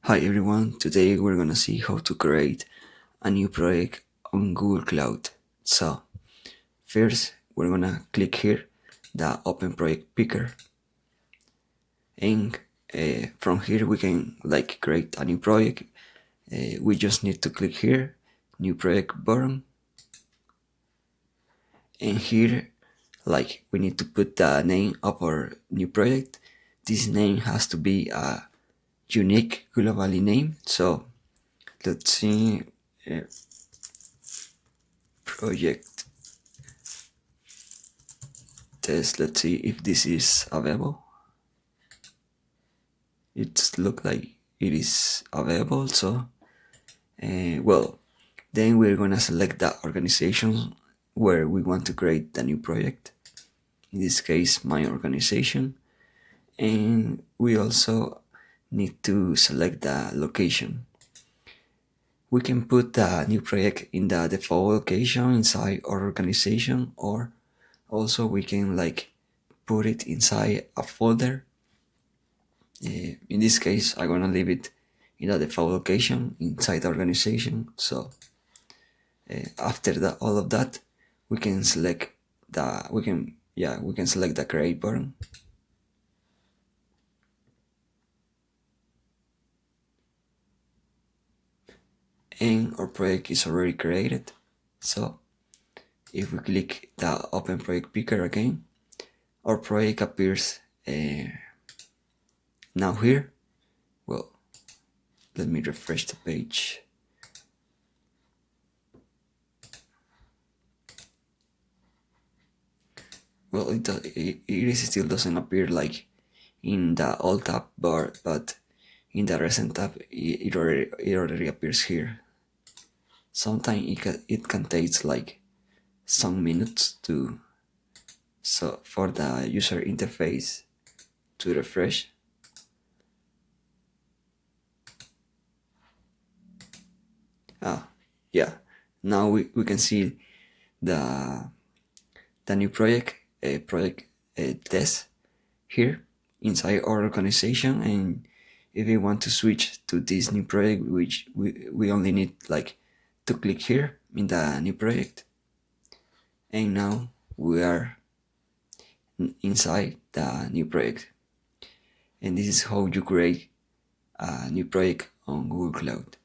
Hi everyone, today we're gonna see how to create a new project on Google Cloud. So, first we're gonna click here, the Open Project Picker, and from here we can create a new project. We just need to click here, New Project button, and here we need to put the name of our new project. This name has to be a unique globally name. So let's see. Project test. Let's see if this is available. It looks like it is available. So well, then we're gonna select the organization where we want to create the new project, in this case my organization, and we also need to select the location. We can put the new project in the default location inside our organization, or also we can put it inside a folder. In this case I'm gonna leave it in a default location inside the organization. So after all of that, we can select the create button, and our project is already created. So if we click the Open Project Picker again, our project appears now here. Well, let me refresh the page. Well, it still doesn't appear like in the alt tab bar, but in the recent tab it already appears here. Sometimes it can take like some minutes for the user interface to refresh. Yeah, now we can see the new project test here inside our organization. And if we want to switch to this new project, which we only need to click here in the new project, and now we are inside the new project. And this is how you create a new project on Google Cloud.